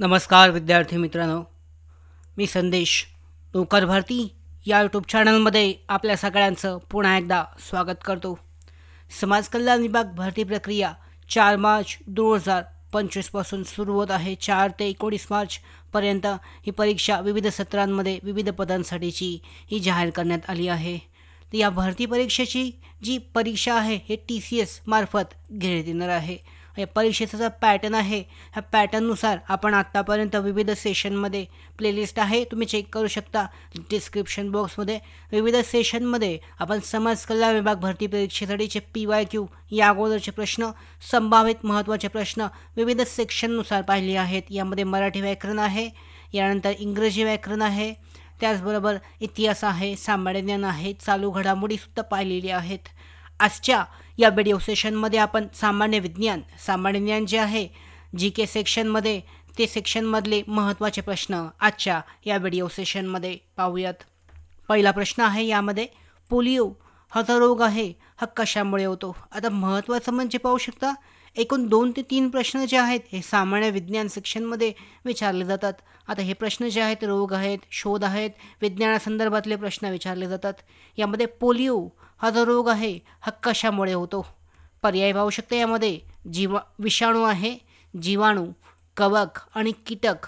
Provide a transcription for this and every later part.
नमस्कार विद्यार्थी मित्रांनो, मी संदेश नोकर भरती या यूट्यूब चॅनलमध्ये आपल्या सगळ्यांचं पुन्हा एकदा स्वागत करतो. समाज कल्याण विभाग भरती प्रक्रिया 4 मार्च 2025पासून सुरू होत आहे. 4 ते 19 मार्चपर्यंत ही परीक्षा विविध सत्रांमध्ये विविध पदांसाठीची ही जाहीर करण्यात आली आहे. तर या भरती परीक्षेची जी परीक्षा आहे हे TCS मार्फत घेण्यात येणार आहे. या परीक्षेचा जो पॅटर्न आहे ह्या पॅटर्ननुसार आपण आत्तापर्यंत विविध सेशनमध्ये प्लेलिस्ट आहे, तुम्ही चेक करू शकता डिस्क्रिप्शन बॉक्समध्ये. विविध सेशनमध्ये आपण समाज कल्याण विभाग भरती परीक्षेसाठीचे PYQ या अगोदरचे प्रश्न, संभावित महत्त्वाचे प्रश्न विविध सेक्शननुसार पाहिले आहेत. यामध्ये मराठी व्याकरण आहे, यानंतर इंग्रजी व्याकरण आहे, त्याचबरोबर इतिहास आहे, सामान्य ज्ञान आहे, चालू घडामोडीसुद्धा पाहिलेली आहेत. आजच्या या व्हिडिओ सेशनमध्ये आपण सामान्य ज्ञान जे आहे GK सेक्शनमध्ये ते सेक्शनमधले महत्त्वाचे प्रश्न आजच्या या व्हिडिओ सेशनमध्ये पाहूयात. पहिला प्रश्न आहे यामध्ये, पोलिओ हा जो रोग आहे हा कशामुळे होतो. आता महत्त्वाचं म्हणजे पाहू शकता एकूण 2 ते 3 प्रश्न जे आहेत हे सामान्य विज्ञान सेक्शनमध्ये विचारले जातात. आता हे प्रश्न जे आहेत रोग आहेत, शोध आहेत, विज्ञानासंदर्भातले प्रश्न विचारले जातात. यामध्ये पोलिओ हा जो रोग आहे हा कशामुळे होतो. पर्याय पाहू शकता यामध्ये विषाणू आहे, जीवाणू, कवक आणि कीटक.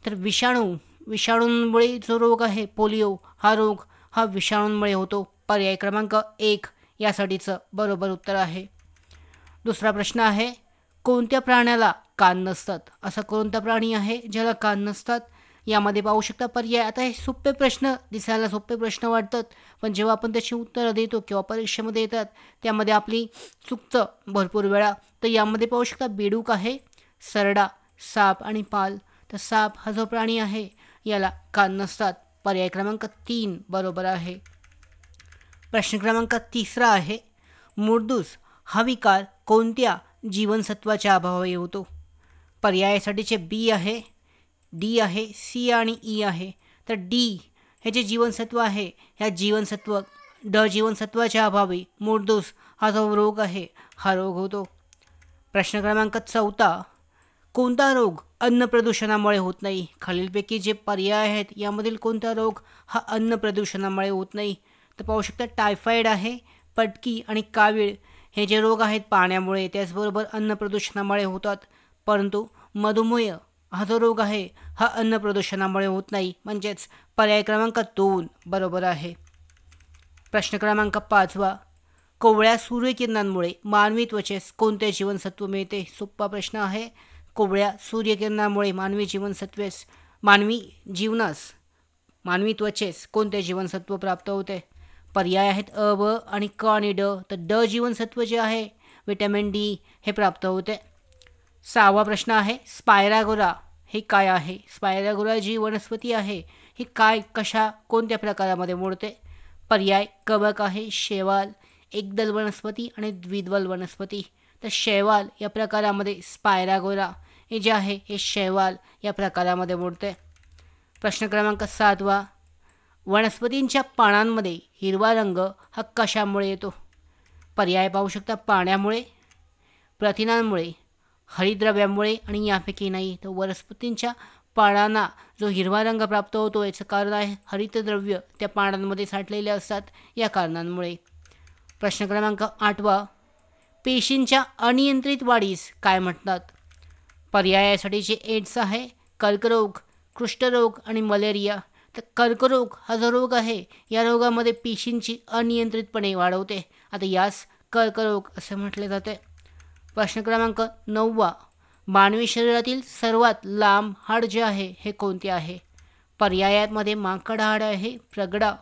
तर विषाणूंमुळे जो रोग आहे पोलिओ हा रोग हा विषाणूंमुळे होतो. पर्याय क्रमांक 1 यासाठीचं बरोबर उत्तर आहे. दुसरा प्रश्न आहे, कोणत्या प्राण्याला कान नसतात. असा कोणता प्राणी आहे ज्याला कान नसतात. यामध्ये पाहू शकता पर्याय. आता हे सोपे प्रश्न दिसायला सोपे प्रश्न वाटतात, पण जेव्हा आपण त्याची उत्तरं देतो किंवा परीक्षेमध्ये येतात त्यामध्ये आपली चुकतं भरपूर वेळा. तर यामध्ये पाहू शकता बेडूक आहे, सरडा, साप आणि पाल. तर साप हा जो प्राणी आहे याला कान नसतात. पर्याय क्रमांक 3 बरोबर आहे. प्रश्न क्रमांक 3 आहे, मुरदूस हा विकार कोणत्या जीवनसत्वाच्या अभावी होतो. पर्यायासाठीचे B आहे, D आहे, C आणि E आहे. तर D हे जे जीवनसत्व आहे ह्या जीवनसत्वाच्या अभावी मुरदूस हा जो रोग आहे हा रोग होतो. प्रश्न क्रमांक 4, कोणता रोग अन्न प्रदूषणामुळे होत नाही. खालीलपैकी जे पर्याय आहेत यामधील कोणता रोग हा अन्न प्रदूषणामुळे होत नाही. तर पाहू शकता टायफॉईड आहे, पटकी आणि कावीळ हे जे रोग आहेत पाण्यामुळे त्याचबरोबर अन्न प्रदूषणामुळे होतात. परंतु मधुमेह हा जो रोग आहे हा अन्न प्रदूषणामुळे होत नाही, म्हणजेच पर्याय क्रमांक 2 बरोबर आहे. प्रश्न क्रमांक 5, कोवळ्या सूर्यकिरणांमुळे मानवी त्वचेस कोणते जीवनसत्व मिळते. सोपा प्रश्न आहे. कोवळ्या सूर्यकिरणांमुळे मानवी त्वचेस कोणते जीवनसत्व प्राप्त होते. पर्याय आहेत अ, ब आणि क आणि ड. तर ड जीवनसत्व जे आहे विटॅमिन D हे प्राप्त होते. 6वा प्रश्न आहे, स्पायरागोरा हे काय आहे. स्पायरागोरा जी वनस्पती आहे ही कोणत्या प्रकारामध्ये मोडते. पर्याय कवक आहे, शैवाल, एकदल वनस्पती आणि द्विदल वनस्पती. तर शैवाल या प्रकारामध्ये स्पायरागोरा हे जे आहे हे शैवाल या प्रकारामध्ये मोडते. प्रश्न क्रमांक 7, वनस्पतींच्या पानांमध्ये हिरवा रंग हा कशामुळे येतो. पर्याय पाहू शकता पाण्यामुळे, प्रथिनांमुळे, हरितद्रव्यामुळे आणि यापैकी नाही. तर वनस्पतींच्या पानांना जो हिरवा रंग प्राप्त होतो याचं कारण आहे हरितद्रव्य त्या पानांमध्ये साठलेले असतात या कारणांमुळे. प्रश्न क्रमांक 8, पेशींच्या अनियंत्रित वाढीस काय म्हणतात. पर्यायासाठीचे एड्स आहे, कर्करोग, कुष्ठरोग आणि मलेरिया. तर कर्करोग हा जो रोग आहे या रोगामध्ये पेशींची अनियंत्रितपणे वाढ होते. आता यास कर्करोग असे म्हटले जाते. प्रश्न क्रमांक 9, मानवी शरीरातील सर्वात लांब हाड जे आहे हे कोणते आहे. पर्यायामध्ये माकड हाड आहे, प्रगडा,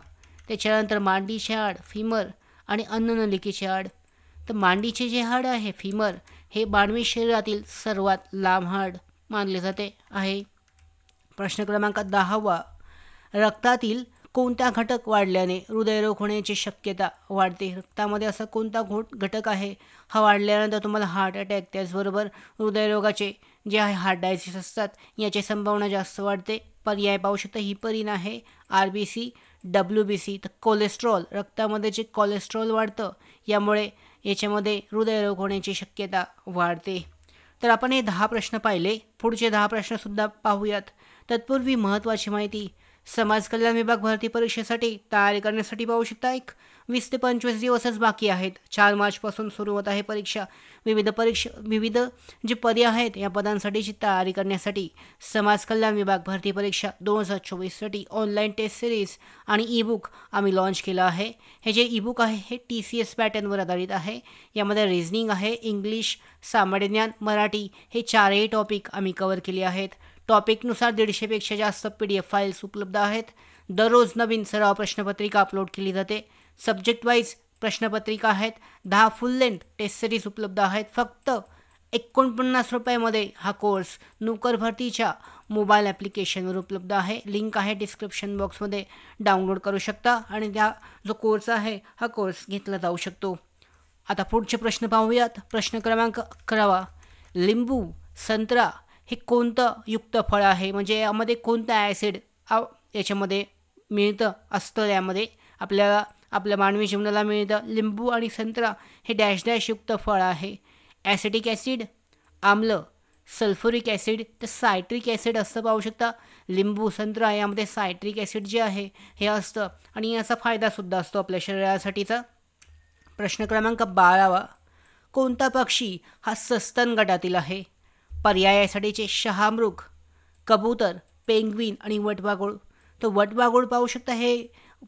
त्याच्यानंतर मांडीचे हाड, फिमर आणि अन्ननलिकेचे हाड. तर मांडीचे जे हाड आहे फिमर हे मानवी शरीरातील सर्वात लांब हाड मानले जाते आहे. प्रश्न क्रमांक 10, रक्तातील कोणता घटक वाढल्याने हृदयरोग होण्याची शक्यता वाढते. रक्तामध्ये असा कोणता घटक आहे हा वाढल्यानंतर तुम्हाला हार्ट अटॅक त्याचबरोबर हृदयरोगाचे जे आहे हार्ट डायसिस असतात याची संभावना जास्त वाढते. पर्याय पाहू शकता हिपरिन आहे, RBC, WBC. तर कोलेस्ट्रॉल, रक्तामध्ये जे कोलेस्ट्रॉल वाढतं यामुळे याच्यामध्ये हृदयरोग होण्याची शक्यता वाढते. तर आपण हे 10 प्रश्न पाहिले. पुढचे 10 प्रश्नसुद्धा पाहूयात. तत्पूर्वी महत्त्वाची माहिती. समाज कल्याण विभाग भरती परीक्षेसाठी तयारी करण्यासाठी पाहू शकता 20 ते 25 दिवसच बाकी आहेत. 4 मार्चपासून सुरू होत आहे परीक्षा. विविध जे पदे आहेत या पदांसाठीची तयारी करण्यासाठी समाज कल्याण विभाग भरती परीक्षा 2024साठी ऑनलाईन टेस्ट सिरीज आणि ईबुक आम्ही लॉन्च केलं आहे. हे जे ईबुक आहे हे TCS पॅटर्नवर आधारित आहे. यामध्ये रिझनिंग आहे, इंग्लिश, सामान्य ज्ञान, मराठी हे 4ही टॉपिक आम्ही कव्हर केले आहेत. टॉपिकनुसार 150पेक्षा जास्त PDF फाईल्स उपलब्ध आहेत. दररोज नवीन सराव प्रश्नपत्रिका अपलोड केली जाते. सब्जेक्ट वाईज प्रश्नपत्रिका आहेत. 10 फुल लेंथ टेस्ट सिरीज उपलब्ध आहेत. फक्त 49 रुपयामध्ये हा कोर्स नोकर भरतीच्या मोबाईल ॲप्लिकेशनवर उपलब्ध आहे. लिंक आहे डिस्क्रिप्शन बॉक्समध्ये, डाउनलोड करू शकता आणि त्या जो कोर्स आहे हा कोर्स घेतला जाऊ शकतो. आता पुढचे प्रश्न पाहूयात. प्रश्न क्रमांक 11. लिंबू, संत्रा हे कोणतं युक्त फळ आहे, म्हणजे यामध्ये कोणतं ॲसिड याच्यामध्ये मिळतं असतं. यामध्ये आपल्या मानवी जीवनाला मिळतं. लिंबू आणि संत्रा हे डॅश डॅश युक्त फळ आहे. ॲसिटिक ॲसिड, आम्ल, सल्फ्युरिक ॲसिड तर सायट्रिक ॲसिड असतं पाहू शकता. लिंबू, संत्रा यामध्ये सायट्रिक ॲसिड जे आहे हे असतं आणि याचा फायदासुद्धा असतो आपल्या शरीरासाठीचा. प्रश्न क्रमांक 12. कोणता पक्षी हा सस्तन गटातील आहे? पर्यायासाठीचे शहामृग, कबूतर, पेंग्विन आणि वटवाघूळ. तर वटवाघूळ पाहू शकता. हे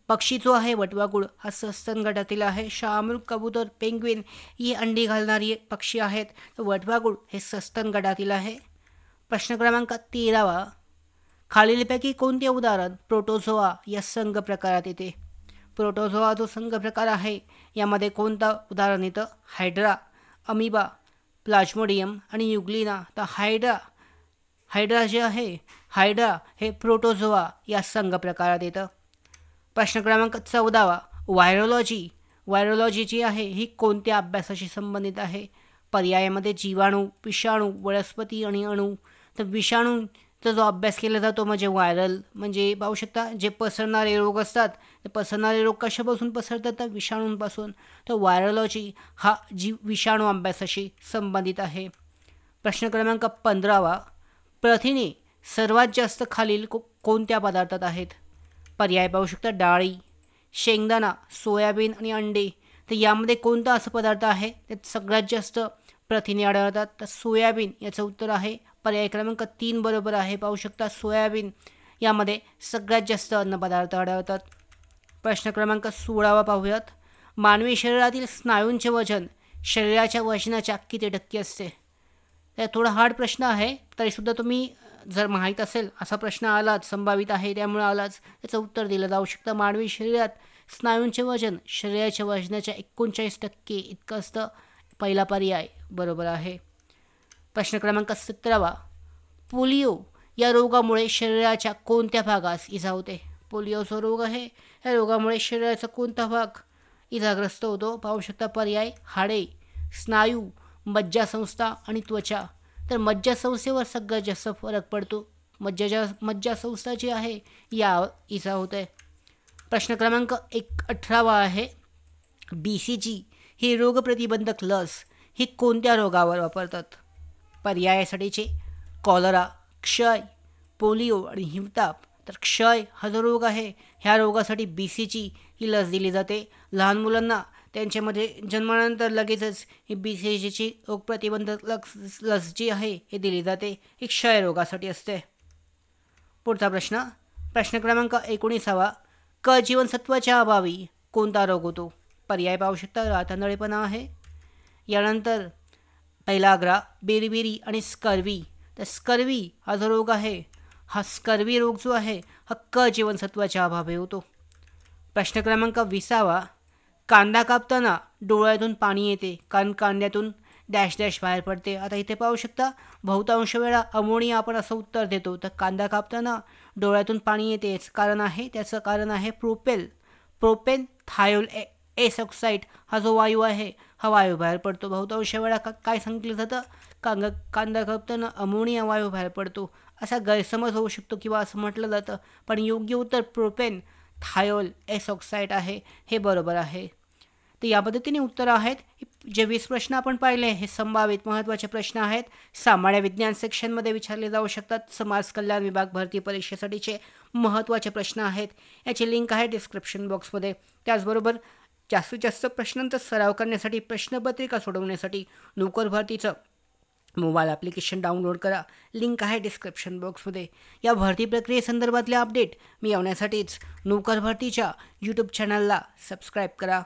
पक्षी जो आहे वटवाघूळ हा सस्तन गटातील आहे. शहामृग, कबूतर, पेंग्विन ही अंडी घालणारी पक्षी आहेत. तर वटवाघूळ हे सस्तन गटातील आहे. प्रश्न क्रमांक 13. खालीलपैकी कोणते उदाहरण प्रोटोझोआ या संघ प्रकारात येते? प्रोटोझोआ जो संघ प्रकार आहे यामध्ये कोणतं उदाहरण येतं? हायड्रा, अमिबा, प्लाज्मोडियम आणि युग्लिना. तर हायड्रा जे आहे हायड्रा हे प्रोटोझोआ या संघ प्रकारात येतं. प्रश्न क्रमांक 14. व्हायरोलॉजी जी आहे ही कोणत्या अभ्यासाशी संबंधित आहे? पर्यायामध्ये जीवाणू, विषाणू, वनस्पती आणि अणू. तर विषाणूचा जो अभ्यास केला जातो म्हणजे व्हायरल, म्हणजे पाहू शकता जे पसरणारे रोग असतात. ते पसरणारे रोग कशापासून पसरतात? तर विषाणूंपासून. तर व्हायरोलॉजी हा विषाणू अभ्यासाशी संबंधित आहे. प्रश्न क्रमांक 15. प्रथिने सर्वात जास्त खालील कोणत्या पदार्थात आहेत? पर्याय पाहू शकता. डाळी, शेंगदाणा, सोयाबीन आणि अंडे. तर यामध्ये कोणता असा पदार्थ आहे त्यात सगळ्यात जास्त प्रथिने आढळतात? तर सोयाबीन याचं उत्तर आहे. पर्याय क्रमांक 3 बरोबर आहे. पाहू शकता सोयाबीन यामध्ये सगळ्यात जास्त अन्नपदार्थ आढळतात. प्रश्न क्रमांक 16 पाहूयात. मानवी शरीरातील स्नायूंचे वजन शरीराच्या वजनाच्या किती टक्के असते? तर थोडा हार्ड प्रश्न आहे, तरीसुद्धा तुम्ही जर माहीत असेल असा प्रश्न आलाच, संभावित आहे त्यामुळे आलाच, त्याचं उत्तर दिलं जाऊ शकतं. मानवी शरीरात स्नायूंचे वजन शरीराच्या वजनाच्या 39% इतकं असतं. पहिला पर्याय बरोबर आहे. प्रश्न क्रमांक 17. पोलिओ या रोगामुळे शरीराच्या कोणत्या भागास इजा होते? पोलिओ जो रोग आहे या रोगामुळे शरीराचा कोणता भाग इजाग्रस्त होतो? पाहू शकता. पर्याय हाडे, स्नायू, मज्जासंस्था आणि त्वचा. तर मज्जासंस्थेवर सगळ्यात जास्त फरक पडतो. मज्जासंस्था जी आहे या इजा होत आहे. प्रश्न क्रमांक 18 आहे. BCG ही रोगप्रतिबंधक लस ही कोणत्या रोगावर वापरतात? पर्यायासाठीचे कॉलरा, क्षय, पोलिओ आणि हिवताप. तर क्षय हा जो रोग आहे ह्या रोगासाठी BCG ही लस दिली जाते. लहान मुलांना त्यांच्यामध्ये जन्मानंतर लगेचच ही BCGची रोगप्रतिबंधक लस जी आहे हे दिली जाते. ही क्षय रोगासाठी असते. पुढचा प्रश्न क्रमांक 19. क जीवनसत्वाच्या अभावी कोणता रोग होतो? पर्याय पाहू शकता. रातआंधळेपणा आहे. यानंतर पैलाग्रा, बेरीबेरी आणि स्कर्वी. तर स्कर्वी हा जो रोग आहे हा स्कर्वी रोग जो आहे हा क जीवनसत्वाच्या अभावी होतो. प्रश्न क्रमांक 20. कांदा कापताना डोळ्यातून पाणी येते कारण कांद्यातून डॅश डॅश बाहेर पडते. आता इथे पाहू शकता बहुतांश वेळा अमोनिया आपण असं उत्तर देतो. तर कांदा कापताना डोळ्यातून पाणी येते त्याचं कारण आहे प्रोपेन थायोल एस ऑक्साईड हा जो वायू आहे हा वायू बाहेर पडतो. बहुतांश वेळा काय सांगितलं जातं? कांदा कापताना अमोनिया वायू बाहेर पडतो असा गैरसमज होऊ शकतो किंवा असं म्हटलं जातं. पण योग्य उत्तर प्रोपेन थायोल एस ऑक्साईड आहे. हे बरोबर आहे. तर या पद्धतीने उत्तरं आहेत. जे 20 प्रश्न आपण पाहिले हे संभावित महत्त्वाचे प्रश्न आहेत. सामान्य विज्ञान सेक्शनमध्ये विचारले जाऊ शकतात. समाज कल्याण विभाग भरती परीक्षेसाठीचे महत्त्वाचे प्रश्न आहेत. याची लिंक आहे डिस्क्रिप्शन बॉक्समध्ये. त्याचबरोबर जास्तीत जास्त प्रश्नांचा सराव करण्यासाठी, प्रश्नपत्रिका सोडवण्यासाठी नोकर भरतीचं मोबाईल ॲप्लिकेशन डाउनलोड करा. लिंक आहे डिस्क्रिप्शन बॉक्समध्ये. या भरती प्रक्रियेसंदर्भातले अपडेट मिळवण्यासाठीच नोकर भरतीच्या यूट्यूब चॅनलला सबस्क्राईब करा.